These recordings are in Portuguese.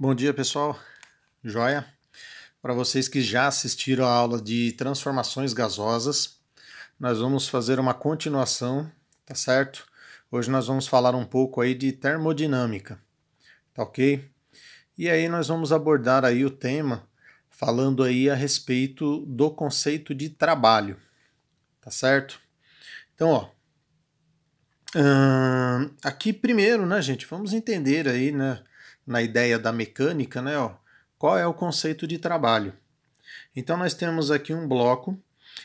Bom dia, pessoal. Joia? Para vocês que já assistiram a aula de transformações gasosas, nós vamos fazer uma continuação, tá certo? Hoje nós vamos falar um pouco aí de termodinâmica, tá ok? E aí nós vamos abordar aí o tema falando aí a respeito do conceito de trabalho, tá certo? Então, ó, aqui primeiro, né, gente, vamos entender aí, né, na ideia da mecânica, né, ó, qual é o conceito de trabalho. Então nós temos aqui um bloco,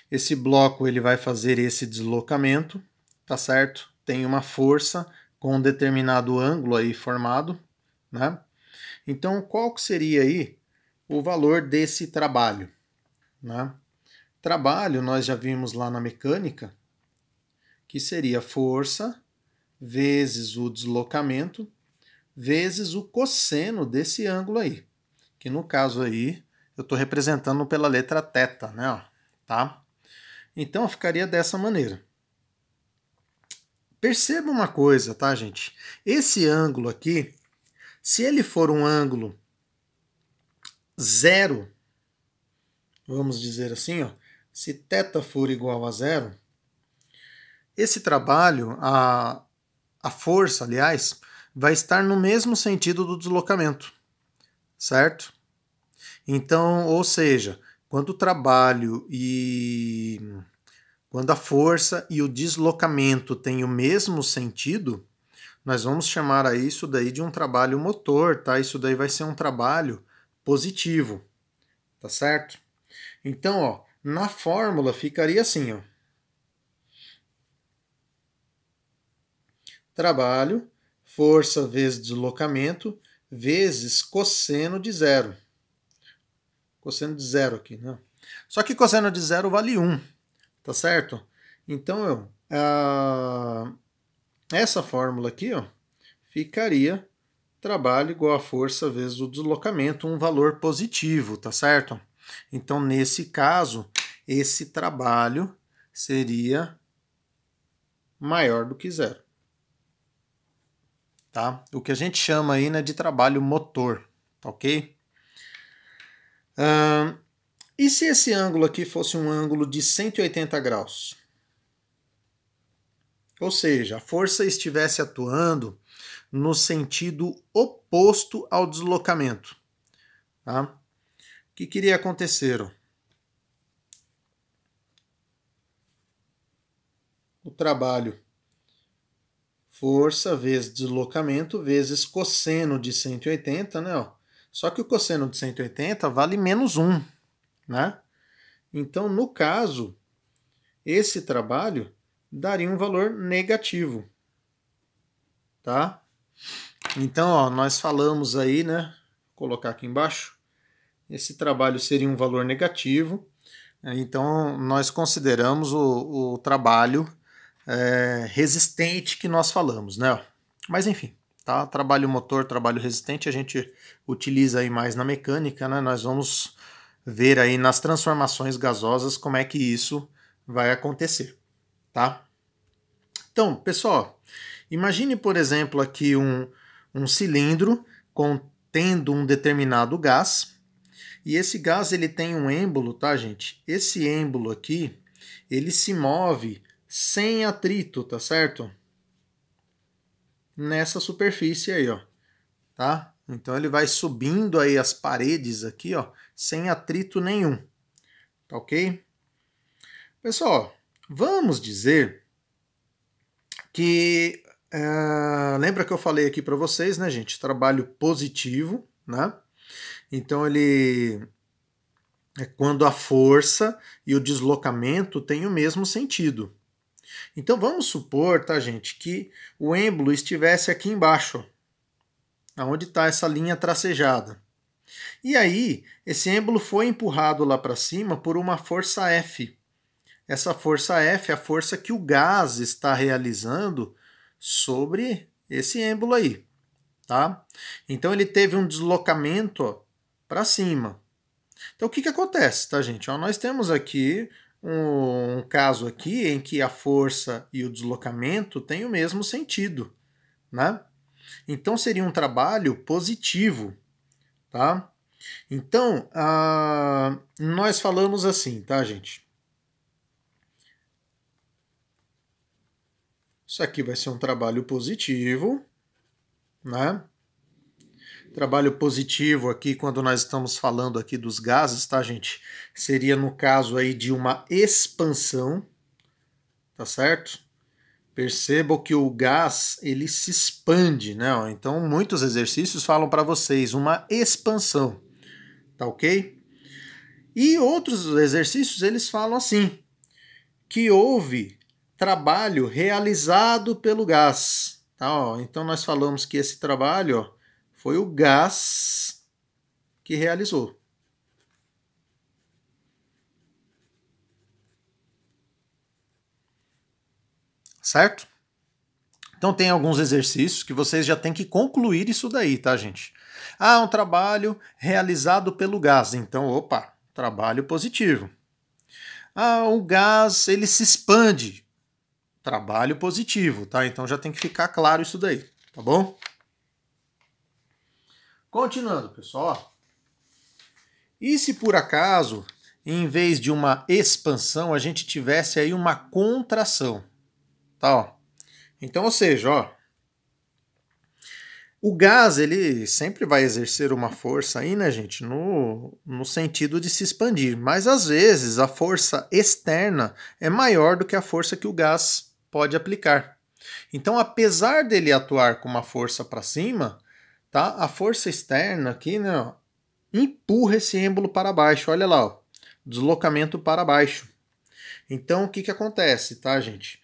esse bloco ele vai fazer esse deslocamento, tá certo? Tem uma força com um determinado ângulo aí formado, né? Então qual que seria aí o valor desse trabalho, né? Trabalho nós já vimos lá na mecânica, que seria força vezes o deslocamento vezes o cosseno desse ângulo aí, que no caso aí eu estou representando pela letra θ, né? Ó, tá? Então ficaria dessa maneira. Perceba uma coisa, tá, gente? Esse ângulo aqui, se ele for um ângulo zero, vamos dizer assim, ó, se θ for igual a zero, esse trabalho, a força, aliás, vai estar no mesmo sentido do deslocamento, certo? Então, ou seja, quando o trabalho e quando a força e o deslocamento têm o mesmo sentido, nós vamos chamar a isso daí de um trabalho motor, tá? Isso daí vai ser um trabalho positivo, tá certo? Então, ó, na fórmula ficaria assim, ó. Trabalho, força vezes deslocamento, vezes cosseno de zero. Cosseno de zero aqui, né? Só que cosseno de zero vale 1, tá certo? Então, essa fórmula aqui, ó, ficaria trabalho igual a força vezes o deslocamento, um valor positivo, tá certo? Então, nesse caso, esse trabalho seria maior do que zero. Tá? O que a gente chama aí, né, de trabalho motor, tá ok? E se esse ângulo aqui fosse um ângulo de 180 graus? Ou seja, a força estivesse atuando no sentido oposto ao deslocamento. Tá? O que iria acontecer? O trabalho, força vezes deslocamento vezes cosseno de 180, né? Ó. Só que o cosseno de 180 vale menos 1, né? Então, no caso, esse trabalho daria um valor negativo, tá? Então, ó, nós falamos aí, né? Vou colocar aqui embaixo. Esse trabalho seria um valor negativo. Então, nós consideramos o trabalho resistente que nós falamos, né? Mas enfim, tá? Trabalho motor, trabalho resistente, a gente utiliza aí mais na mecânica, né? Nós vamos ver aí nas transformações gasosas como é que isso vai acontecer, tá? Então, pessoal, imagine, por exemplo, aqui um cilindro contendo um determinado gás, e esse gás ele tem um êmbolo, tá, gente? Esse êmbolo aqui, ele se move sem atrito, tá certo? Nessa superfície aí, ó, tá? Então ele vai subindo aí as paredes aqui, ó, sem atrito nenhum, tá ok? Pessoal, vamos dizer que lembra que eu falei aqui para vocês, né, gente? Trabalho positivo, né? Então ele é quando a força e o deslocamento têm o mesmo sentido. Então vamos supor, tá, gente, que o êmbolo estivesse aqui embaixo, onde está essa linha tracejada. E aí, esse êmbolo foi empurrado lá para cima por uma força F. Essa força F é a força que o gás está realizando sobre esse êmbolo aí, tá? Então ele teve um deslocamento para cima. Então o que acontece, tá, gente? Ó, nós temos aqui um caso aqui em que a força e o deslocamento têm o mesmo sentido, né? Então seria um trabalho positivo, tá? Então, nós falamos assim, tá, gente? Isso aqui vai ser um trabalho positivo, né? Trabalho positivo aqui, quando nós estamos falando aqui dos gases, tá, gente? Seria no caso aí de uma expansão, tá certo? Percebam que o gás, ele se expande, né? Então, muitos exercícios falam para vocês uma expansão, tá ok? E outros exercícios, eles falam assim, que houve trabalho realizado pelo gás, tá? Ó, então, nós falamos que esse trabalho, ó, foi o gás que realizou. Certo? Então tem alguns exercícios que vocês já têm que concluir isso daí, tá, gente? Um trabalho realizado pelo gás. Então, opa, trabalho positivo. O gás, ele se expande. Trabalho positivo, tá? Então já tem que ficar claro isso daí, tá bom? Continuando, pessoal. E se por acaso, em vez de uma expansão, a gente tivesse aí uma contração, tá? Ó. Então, ou seja, ó, o gás, ele sempre vai exercer uma força aí, né, gente, no sentido de se expandir. Mas, às vezes, a força externa é maior do que a força que o gás pode aplicar. Então, apesar dele atuar com uma força para cima, tá, a força externa aqui, né, ó, empurra esse êmbolo para baixo. Olha lá, ó, deslocamento para baixo. Então, o que que acontece, tá, gente?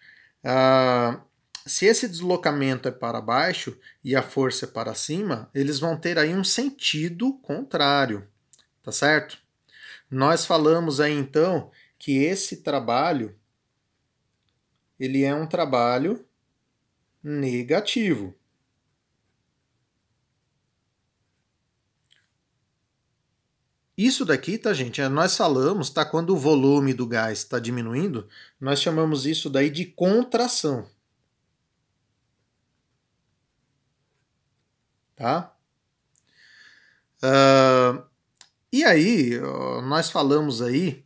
Se esse deslocamento é para baixo e a força é para cima, eles vão ter aí um sentido contrário, tá certo? Nós falamos aí então que esse trabalho, ele é um trabalho negativo. Isso daqui, tá, gente, nós falamos, tá, quando o volume do gás está diminuindo, nós chamamos isso daí de contração. Tá? E aí, nós falamos aí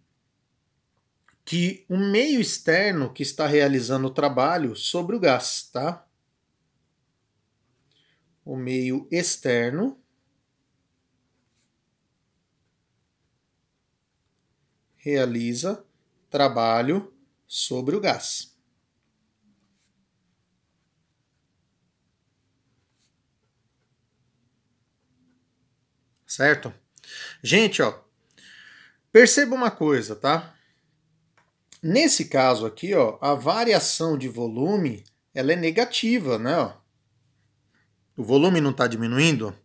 que o meio externo que está realizando o trabalho sobre o gás, tá? O meio externo realiza trabalho sobre o gás. Certo? Gente, ó, perceba uma coisa, tá? Nesse caso aqui, ó, a variação de volume, ela é negativa, né? Ó. O volume não está diminuindo,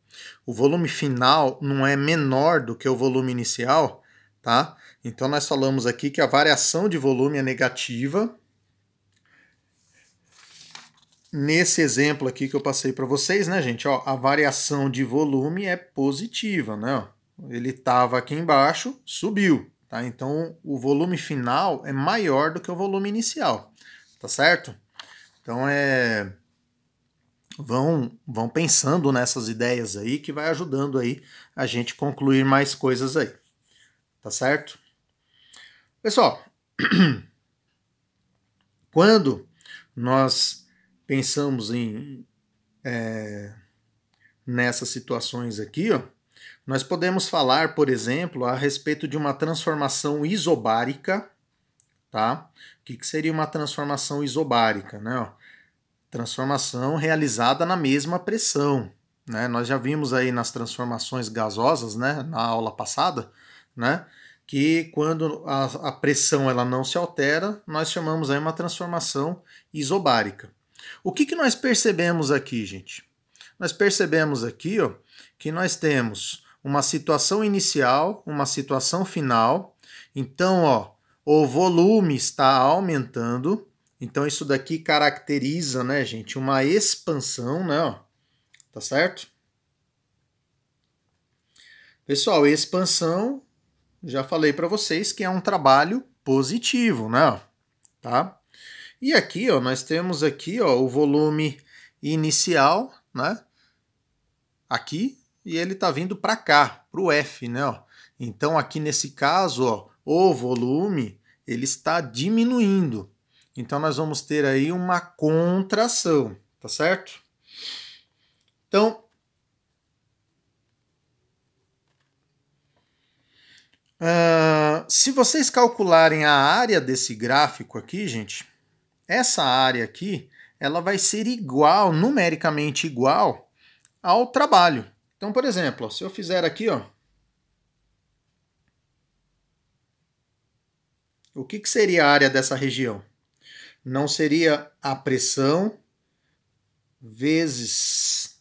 o volume final não é menor do que o volume inicial, tá? Então nós falamos aqui que a variação de volume é negativa. Nesse exemplo aqui que eu passei para vocês, né, gente, ó, a variação de volume é positiva, né? Ele estava aqui embaixo, subiu, tá? Então o volume final é maior do que o volume inicial, tá certo? Então vão pensando nessas ideias aí que vai ajudando aí a gente concluir mais coisas aí, tá certo? Pessoal, quando nós pensamos nessas situações aqui, ó, nós podemos falar, por exemplo, a respeito de uma transformação isobárica, tá? O que seria uma transformação isobárica, né? Ó, transformação realizada na mesma pressão, né? Nós já vimos aí nas transformações gasosas, né, na aula passada, né, que quando a pressão ela não se altera, nós chamamos aí uma transformação isobárica. O que nós percebemos aqui, gente? Nós percebemos aqui, ó, que nós temos uma situação inicial, uma situação final. Então, ó, o volume está aumentando. Então, isso daqui caracteriza, né, gente, uma expansão, né, ó, tá certo? Pessoal, expansão, já falei para vocês que é um trabalho positivo, né, tá? E aqui, ó, nós temos aqui, ó, o volume inicial, né, aqui, e ele está vindo para cá, para o F, né? Ó. Então aqui nesse caso, ó, o volume ele está diminuindo. Então nós vamos ter aí uma contração, tá certo? Então, se vocês calcularem a área desse gráfico aqui, gente, essa área aqui, ela vai ser igual, numericamente igual, ao trabalho. Então, por exemplo, ó, se eu fizer aqui, ó, o que seria a área dessa região? Não seria a pressão vezes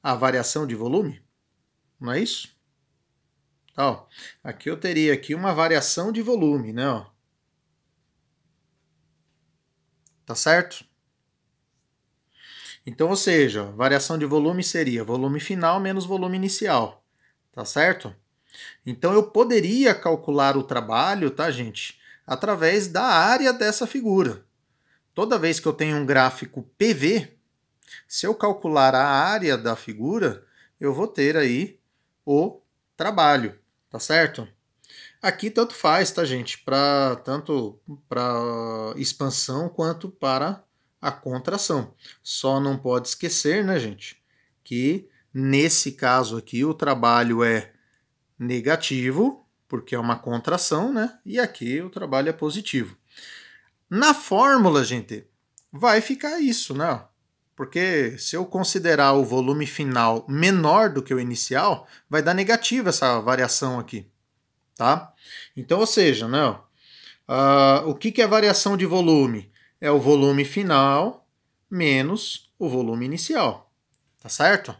a variação de volume? Não é isso? Ó, aqui eu teria aqui uma variação de volume, né? Ó. Tá certo? Então, ou seja, variação de volume seria volume final menos volume inicial. Tá certo? Então eu poderia calcular o trabalho, tá, gente? Através da área dessa figura. Toda vez que eu tenho um gráfico PV, se eu calcular a área da figura, eu vou ter aí o trabalho, tá certo? Aqui tanto faz, tá, gente? Tanto para expansão quanto para a contração. Só não pode esquecer, né, gente, que nesse caso aqui o trabalho é negativo, porque é uma contração, né? E aqui o trabalho é positivo. Na fórmula, gente, vai ficar isso, né? Porque se eu considerar o volume final menor do que o inicial, vai dar negativa essa variação aqui, tá? Então, ou seja, né? O que é variação de volume? É o volume final menos o volume inicial, tá certo?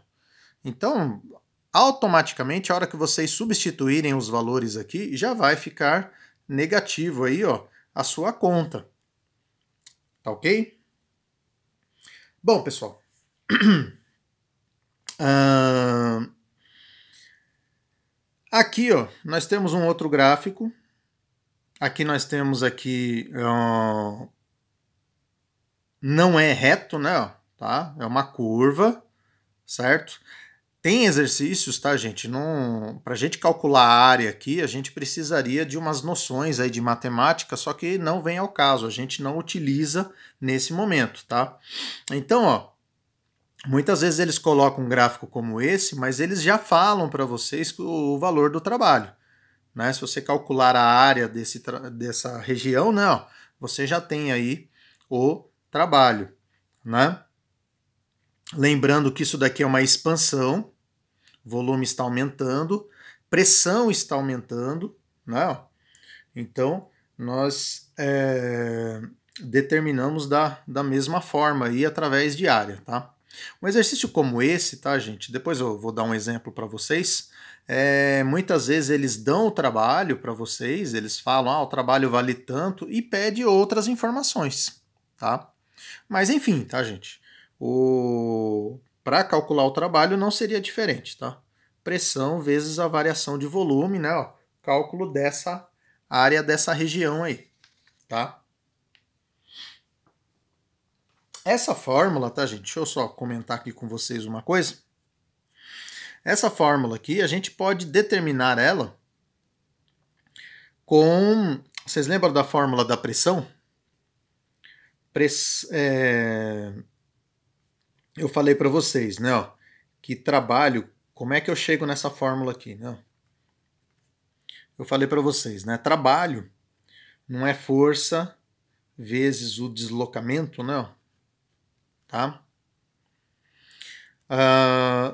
Então, automaticamente, a hora que vocês substituírem os valores aqui, já vai ficar negativo aí, ó, a sua conta. Tá ok? Bom, pessoal. Aqui, ó, nós temos um outro gráfico. Aqui nós temos aqui... não é reto, né? Tá? É uma curva, certo? Tem exercícios, tá, gente? Para a gente calcular a área aqui, a gente precisaria de umas noções aí de matemática, só que não vem ao caso, a gente não utiliza nesse momento, tá? Então, ó, muitas vezes eles colocam um gráfico como esse, mas eles já falam para vocês o valor do trabalho, né? Se você calcular a área dessa região, né, ó, você já tem aí o trabalho, né? Lembrando que isso daqui é uma expansão, volume está aumentando, pressão está aumentando, né? Então, nós determinamos da mesma forma aí através de área, tá? Um exercício como esse, tá, gente? Depois eu vou dar um exemplo para vocês. Muitas vezes eles dão o trabalho para vocês, eles falam, o trabalho vale tanto e pede outras informações, tá? Mas enfim, tá, gente? Para calcular o trabalho não seria diferente, tá? Pressão vezes a variação de volume, né? Ó, cálculo dessa área dessa região aí, tá? Essa fórmula, tá, gente? Deixa eu só comentar aqui com vocês uma coisa. Essa fórmula aqui, a gente pode determinar ela com... Vocês lembram da fórmula da pressão? Eu falei para vocês, né, ó, que trabalho, como é que eu chego nessa fórmula aqui, né? Eu falei para vocês, né, trabalho não é força vezes o deslocamento, né? Tá?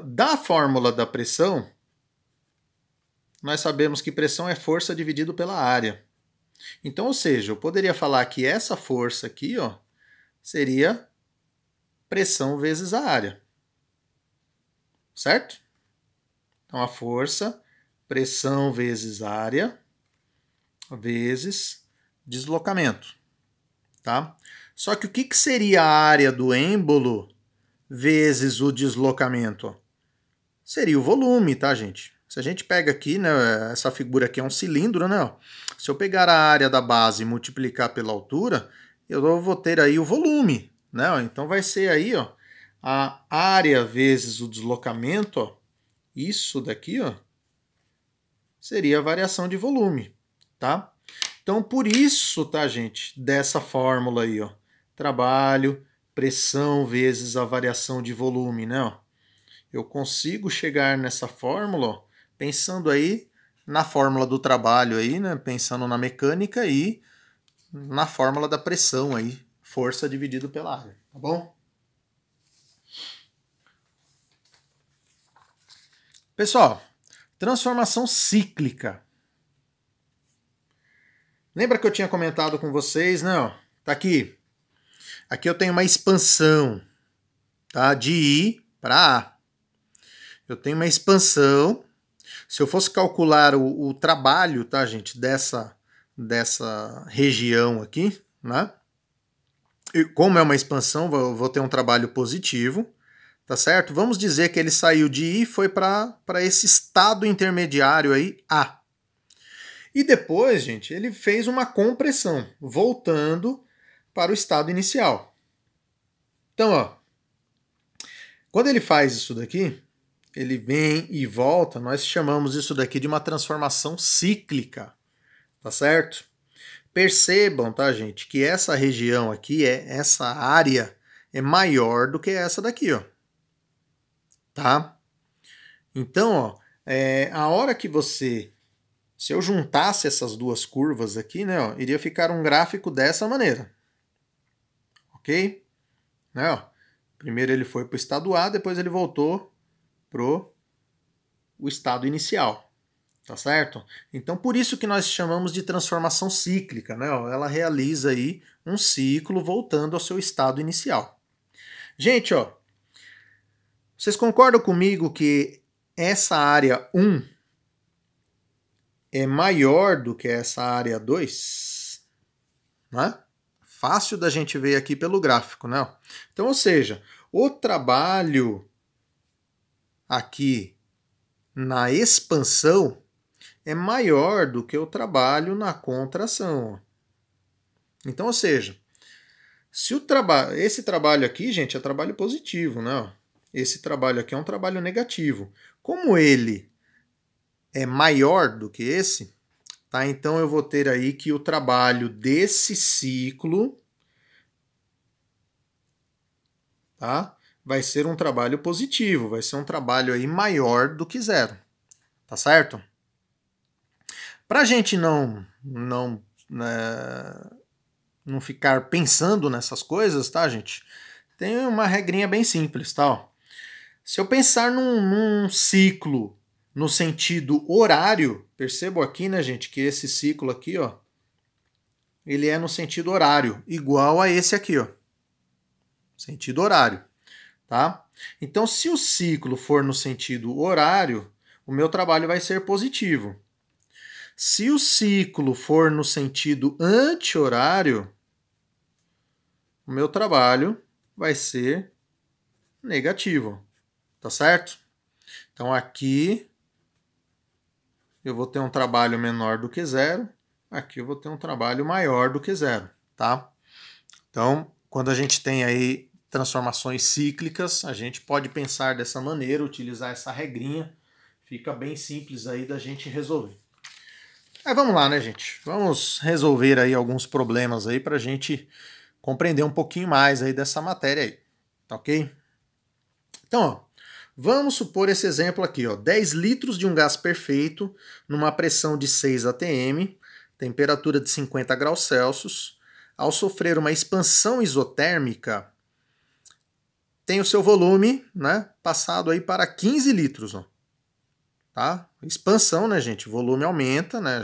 Da fórmula da pressão, nós sabemos que pressão é força dividido pela área. Então, ou seja, eu poderia falar que essa força aqui, ó, seria pressão vezes a área. Certo? Então, a força, pressão vezes área, vezes deslocamento. Tá? Só que o que seria a área do êmbolo vezes o deslocamento? Seria o volume, tá, gente? Se a gente pega aqui, né, essa figura aqui é um cilindro, né? Se eu pegar a área da base e multiplicar pela altura, eu vou ter aí o volume, né? Então vai ser aí, ó, a área vezes o deslocamento, ó, isso daqui, ó, seria a variação de volume, tá? Então, por isso, tá, gente, dessa fórmula aí, ó, trabalho, pressão vezes a variação de volume, né, ó. Eu consigo chegar nessa fórmula, ó, pensando aí na fórmula do trabalho aí, né, pensando na mecânica e na fórmula da pressão aí, força dividido pela área, tá bom? Pessoal, transformação cíclica. Lembra que eu tinha comentado com vocês, né? Ó, tá aqui. Aqui eu tenho uma expansão, tá? De I para A. Eu tenho uma expansão. Se eu fosse calcular o trabalho, tá, gente, dessa região aqui, né? E como é uma expansão, vou ter um trabalho positivo, tá certo? Vamos dizer que ele saiu de I e foi para esse estado intermediário aí, A. E depois, gente, ele fez uma compressão, voltando para o estado inicial. Então, ó, quando ele faz isso daqui, ele vem e volta, nós chamamos isso daqui de uma transformação cíclica, tá certo? Percebam, tá, gente, que essa região aqui, essa área, é maior do que essa daqui, ó. Tá? Então, ó, a hora que você... Se eu juntasse essas duas curvas aqui, né, ó, iria ficar um gráfico dessa maneira. Ok? Né, ó, primeiro ele foi para o estado A, depois ele voltou para o estado inicial. Tá certo? Então, por isso que nós chamamos de transformação cíclica, né? Ó, ela realiza aí um ciclo voltando ao seu estado inicial. Gente, ó, vocês concordam comigo que essa área 1 é maior do que essa área 2? Né? Fácil da gente ver aqui pelo gráfico, né? Então, ou seja, o trabalho aqui na expansão é maior do que o trabalho na contração. Então, ou seja, se esse trabalho aqui, gente, é trabalho positivo, né? Esse trabalho aqui é um trabalho negativo. Como ele é maior do que esse, tá? Então eu vou ter aí que o trabalho desse ciclo, tá? Vai ser um trabalho positivo, vai ser um trabalho aí maior do que zero, tá certo? Para a gente não ficar pensando nessas coisas, tá, gente? Tem uma regrinha bem simples, tá? Ó. Se eu pensar num ciclo no sentido horário, percebam aqui, né, gente, que esse ciclo aqui, ó, ele é no sentido horário, igual a esse aqui, ó. Sentido horário, tá? Então, se o ciclo for no sentido horário, o meu trabalho vai ser positivo. Se o ciclo for no sentido anti-horário, o meu trabalho vai ser negativo, tá certo? Então aqui eu vou ter um trabalho menor do que zero, aqui eu vou ter um trabalho maior do que zero, tá? Então, quando a gente tem aí transformações cíclicas, a gente pode pensar dessa maneira, utilizar essa regrinha, fica bem simples aí da gente resolver. Aí vamos lá, né, gente? Vamos resolver aí alguns problemas aí para a gente compreender um pouquinho mais aí dessa matéria aí, tá ok? Então, ó, vamos supor esse exemplo aqui, ó, 10 litros de um gás perfeito numa pressão de 6 atm, temperatura de 50 graus Celsius, ao sofrer uma expansão isotérmica, tem o seu volume, né, passado aí para 15 litros, ó. Tá? Expansão, né, gente? O volume aumenta, né?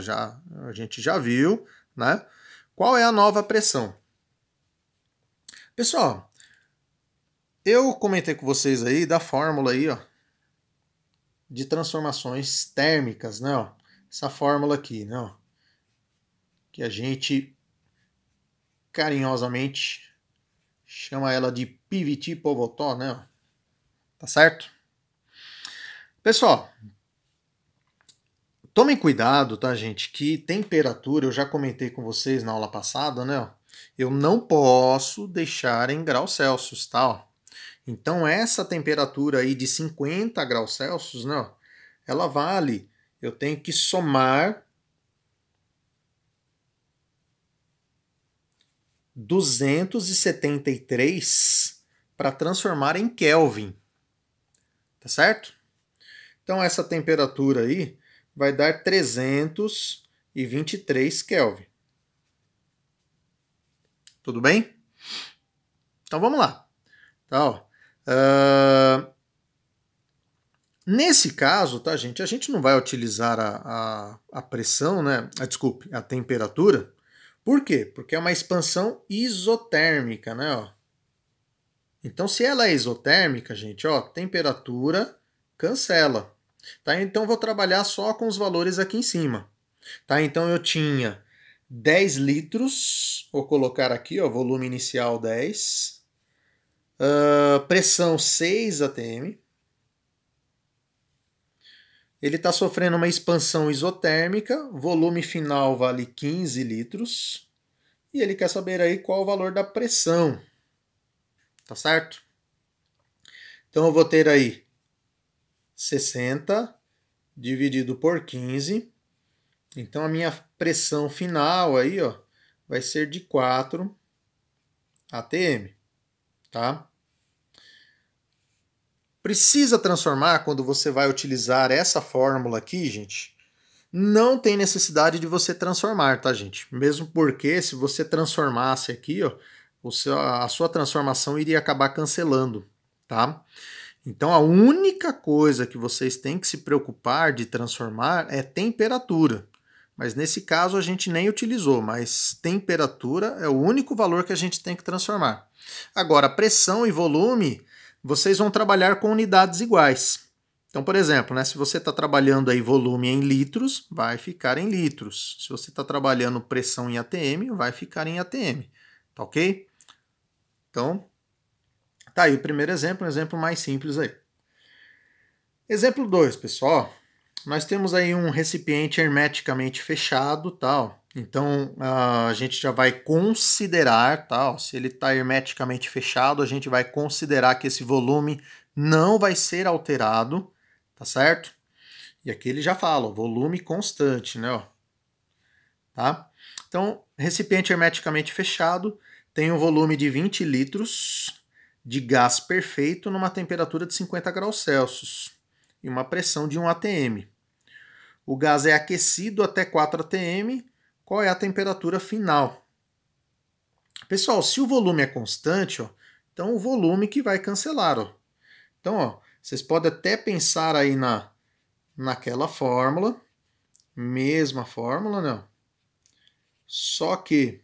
A gente já viu, né? Qual é a nova pressão? Pessoal, eu comentei com vocês aí da fórmula aí, ó, de transformações térmicas, né? Ó, essa fórmula aqui, né? Ó, que a gente carinhosamente chama ela de PVT-Povetov, né? Ó, tá certo? Pessoal, tomem cuidado, tá, gente? Que temperatura, eu já comentei com vocês na aula passada, né? Ó, eu não posso deixar em graus Celsius, tá? Ó. Então essa temperatura aí de 50 graus Celsius, né, ela vale, eu tenho que somar 273 para transformar em Kelvin, tá certo? Então essa temperatura aí vai dar 323 Kelvin. Tudo bem? Então vamos lá. Então, nesse caso, tá, gente? A gente não vai utilizar a pressão, né? Desculpe, a temperatura. Por quê? Porque é uma expansão isotérmica, né? Ó. Então, se ela é isotérmica, gente, ó, temperatura cancela. Tá? Então, vou trabalhar só com os valores aqui em cima. Tá? Então, eu tinha 10 litros, vou colocar aqui, ó, volume inicial 10, pressão 6 atm. Ele está sofrendo uma expansão isotérmica, volume final vale 15 litros, e ele quer saber aí qual o valor da pressão, tá certo? Então eu vou ter aí 60 dividido por 15, então a minha pressão final aí, ó, vai ser de 4 atm, tá? Precisa transformar quando você vai utilizar essa fórmula aqui, gente? Não tem necessidade de você transformar, tá, gente? Mesmo porque se você transformasse aqui, ó, a sua transformação iria acabar cancelando, tá? Então a única coisa que vocês têm que se preocupar de transformar é temperatura. Mas nesse caso a gente nem utilizou, mas temperatura é o único valor que a gente tem que transformar. Agora, pressão e volume, vocês vão trabalhar com unidades iguais. Então, por exemplo, né, se você está trabalhando aí volume em litros, vai ficar em litros. Se você está trabalhando pressão em atm, vai ficar em atm. Tá ok? Então, tá aí o primeiro exemplo, um exemplo mais simples aí. Exemplo 2, pessoal. Nós temos aí um recipiente hermeticamente fechado, tal. Então a gente já vai considerar, tal, se ele está hermeticamente fechado, a gente vai considerar que esse volume não vai ser alterado, tá certo? E aqui ele já fala, volume constante, né? Ó. Tá? Então, recipiente hermeticamente fechado tem um volume de 20 litros de gás perfeito numa temperatura de 50 graus Celsius e uma pressão de 1 atm. O gás é aquecido até 4 atm. Qual é a temperatura final? Pessoal, se o volume é constante, ó, então o volume que vai cancelar. Ó. Então, ó, vocês podem até pensar aí naquela fórmula, mesma fórmula, não. Só que,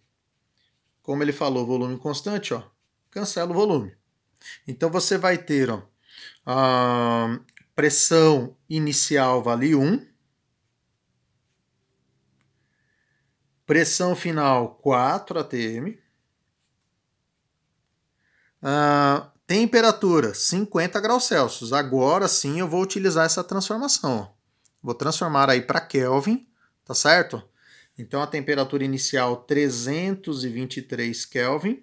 como ele falou, volume constante, ó, cancela o volume. Então você vai ter ó, a pressão inicial vale 1, pressão final 4 atm, temperatura 50 graus Celsius. Agora sim eu vou utilizar essa transformação. Vou transformar aí para Kelvin, tá certo? Então a temperatura inicial 323 Kelvin.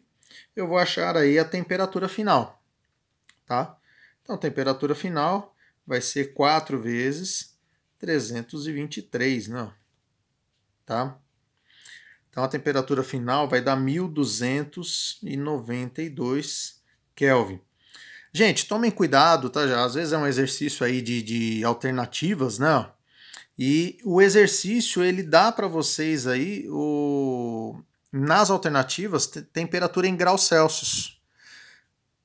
Eu vou achar aí a temperatura final, tá? Então a temperatura final vai ser 4 vezes 323, não? Tá? Então a temperatura final vai dar 1292 Kelvin. Gente, tomem cuidado, tá? Às vezes é um exercício aí de alternativas, né? E o exercício ele dá para vocês aí nas alternativas temperatura em graus Celsius.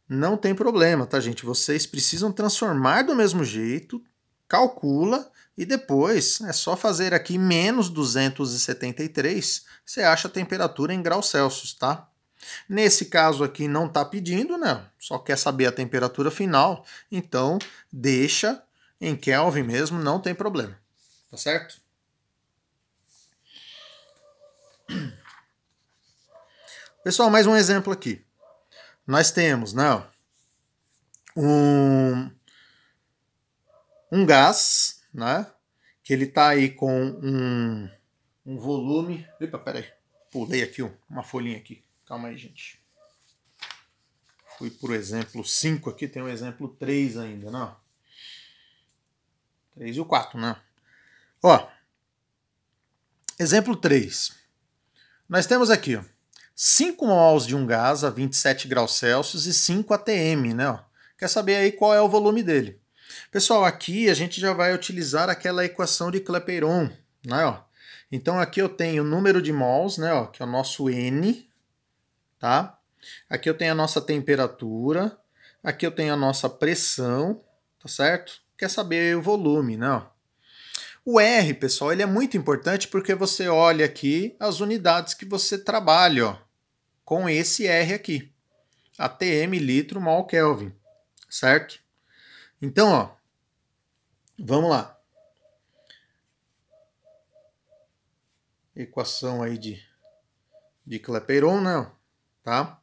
Não tem problema, tá, gente? Vocês precisam transformar do mesmo jeito, calcula e depois é só fazer aqui menos 273, você acha a temperatura em graus Celsius, tá? Nesse caso aqui não está pedindo, né? Só quer saber a temperatura final, então deixa em Kelvin mesmo, não tem problema, tá certo? Pessoal, mais um exemplo aqui. Nós temos, né, um gás, né, que ele está aí com um volume... Epa, peraí, pulei aqui uma folhinha aqui. Calma aí, gente. Fui por exemplo 5 aqui, tem o exemplo 3 ainda, não? 3 e o 4, né? Ó, exemplo 3. Nós temos aqui, ó, 5 mols de um gás a 27 graus Celsius e 5 atm, né? Ó. Quer saber aí qual é o volume dele? Pessoal, aqui a gente já vai utilizar aquela equação de Clapeyron, né? Ó. Então aqui eu tenho o número de mols, né? Ó, que é o nosso N, tá? Aqui eu tenho a nossa temperatura, aqui eu tenho a nossa pressão, tá certo? Quer saber o volume, né? Ó. O R, pessoal, ele é muito importante porque você olha aqui as unidades que você trabalha, ó, com esse R aqui. ATM, litro, mol, Kelvin, certo? Então, ó, vamos lá. Equação aí de Clapeyron, né? Tá?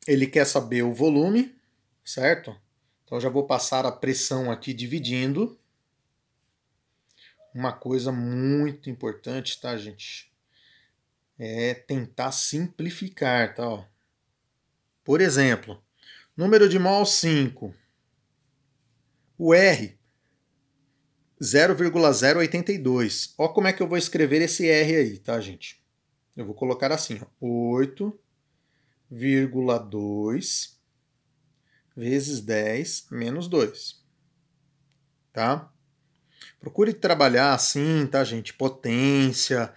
Ele quer saber o volume, certo? Então, já vou passar a pressão aqui dividindo. Uma coisa muito importante, tá, gente? É tentar simplificar, tá? Ó. Por exemplo, número de mol 5. O R, 0,082. Ó como é que eu vou escrever esse R aí, tá, gente? Eu vou colocar assim, ó, 8,2 vezes 10 menos 2. Tá? Procure trabalhar assim, tá, gente? Potência,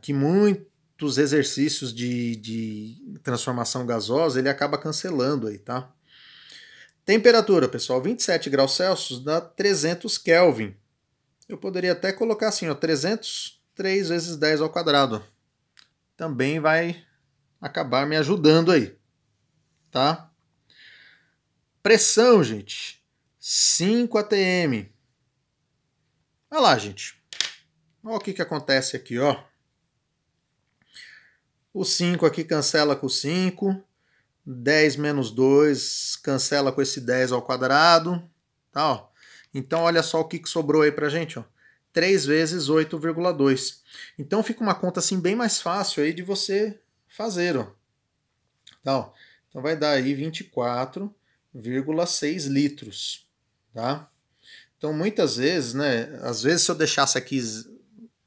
que muitos exercícios de transformação gasosa ele acaba cancelando aí, tá? Temperatura, pessoal, 27 graus Celsius dá 300 Kelvin. Eu poderia até colocar assim, ó, 300, 3 vezes 10 ao quadrado. Também vai acabar me ajudando aí, tá? Pressão, gente, 5 atm. Olha lá, gente. Olha o que acontece aqui, ó. O 5 aqui cancela com o 5. 10 menos 2 cancela com esse 10 ao quadrado. Tá, ó. Então, olha só o que sobrou aí pra gente, ó. 3 vezes 8,2. Então, fica uma conta assim bem mais fácil aí de você fazer, ó. Tá, ó. Então, vai dar aí 24,6 litros, tá? Então, muitas vezes, né, às vezes se eu deixasse aqui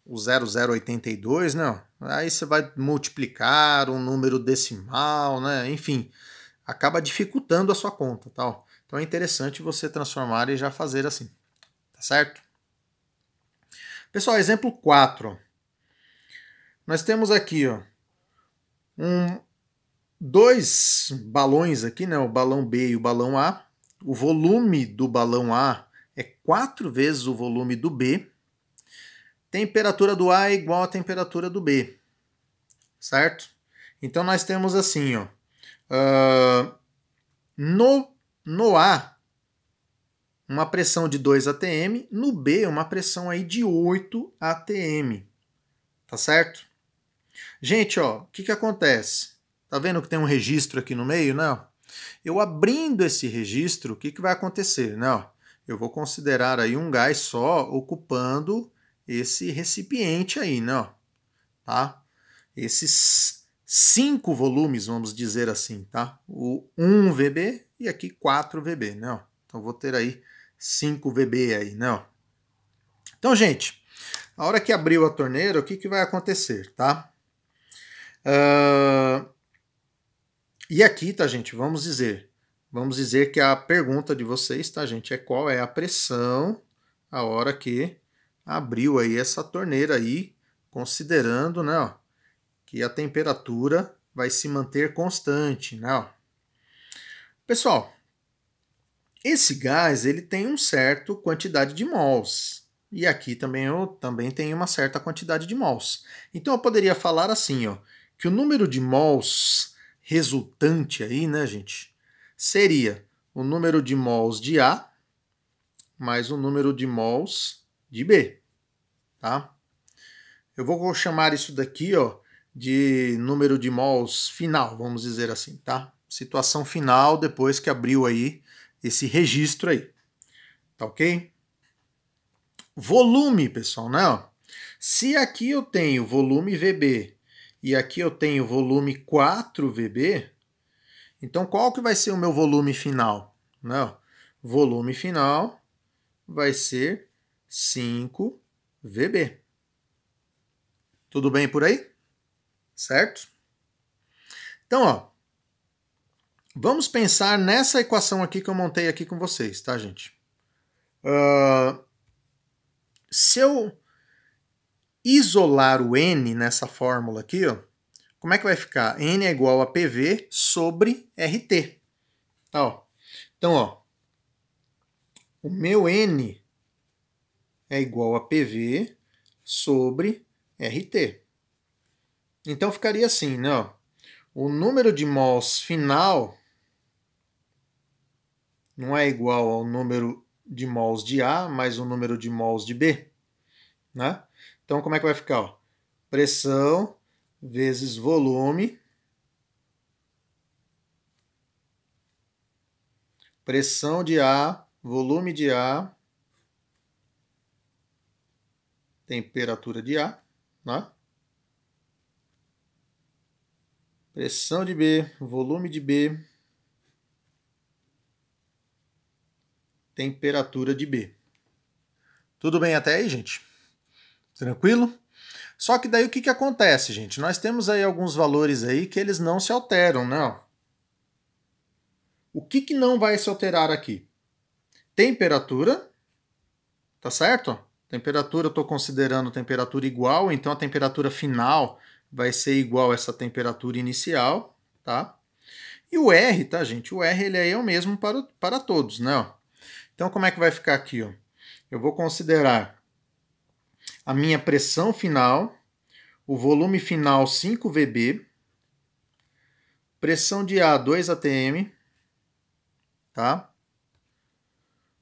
o 0082, né, aí você vai multiplicar um número decimal, né, enfim, acaba dificultando a sua conta, tá? Então é interessante você transformar e já fazer assim, tá certo? Pessoal, exemplo 4. Ó. Nós temos aqui, ó, dois balões aqui, né, o balão B e o balão A. O volume do balão A é 4 vezes o volume do B. Temperatura do A é igual à temperatura do B, certo? Então nós temos assim, ó, no A, uma pressão de 2 atm, no B, uma pressão aí de 8 atm, tá certo? Gente, ó, o que acontece? Tá vendo que tem um registro aqui no meio, né? Eu abrindo esse registro, o que vai acontecer, né? Eu vou considerar aí um gás só ocupando esse recipiente aí, né? Tá? Esses 5 volumes, vamos dizer assim, tá? O 1 VB e aqui 4 VB, né? Então vou ter aí 5 VB aí, né? Então, gente, a hora que abriu a torneira, o que vai acontecer, tá? E aqui, tá, gente, vamos dizer que a pergunta de vocês, tá, gente, é qual é a pressão a hora que abriu aí essa torneira aí, considerando, né, ó, que a temperatura vai se manter constante, né, ó. Pessoal, esse gás ele tem uma certa quantidade de mols. E aqui também eu também tenho uma certa quantidade de mols. Então eu poderia falar assim, ó, que o número de mols resultante aí, né, gente, seria o número de mols de A mais o número de mols de B, tá? Eu vou chamar isso daqui, ó, de número de mols final, vamos dizer assim, tá? Situação final depois que abriu aí esse registro aí, tá ok? Volume, pessoal, né? Se aqui eu tenho volume VB e aqui eu tenho volume 4VB, então qual que vai ser o meu volume final? Não, volume final vai ser 5VB. Tudo bem por aí? Certo? Então, ó, vamos pensar nessa equação aqui que eu montei aqui com vocês, tá, gente? Se eu isolar o N nessa fórmula aqui, ó, como é que vai ficar? N é igual a PV sobre RT. Tá, ó. Então, ó, o meu N é igual a PV sobre RT. Então ficaria assim, né? Ó, o número de mols final não é igual ao número de mols de A mais o número de mols de B, né? Então como é que vai ficar? Ó? Pressão vezes volume. Pressão de A, volume de A, temperatura de A, né? Pressão de B, volume de B, temperatura de B. Tudo bem até aí, gente? Tranquilo? Só que daí o que acontece, gente? Nós temos aí alguns valores aí que eles não se alteram, né? O que não vai se alterar aqui? Temperatura, tá certo? Temperatura, eu estou considerando temperatura igual, então a temperatura final vai ser igual a essa temperatura inicial, tá? E o R, tá, gente? O R ele aí é o mesmo para todos, né? Então, como é que vai ficar aqui? Ó? Eu vou considerar a minha pressão final, o volume final 5VB, pressão de A 2 atm, tá?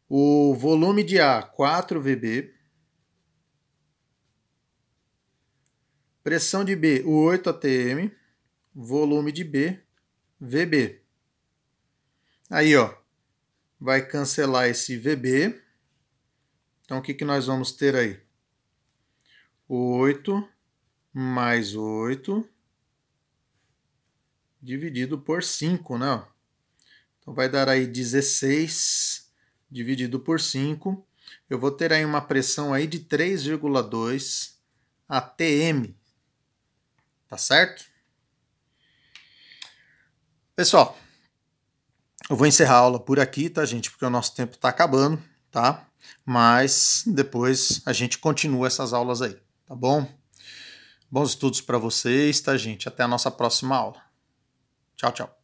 O volume de A 4VB, pressão de B 8 atm, volume de B VB. Aí, ó, vai cancelar esse VB. Então, o que nós vamos ter aí? 8 mais 8 dividido por 5, né? Então, vai dar aí 16 dividido por 5. Eu vou ter aí uma pressão aí de 3,2 atm. Tá certo? Pessoal, eu vou encerrar a aula por aqui, tá, gente? Porque o nosso tempo está acabando, tá? Mas depois a gente continua essas aulas aí, tá bom? Bons estudos para vocês, tá, gente? Até a nossa próxima aula. Tchau, tchau.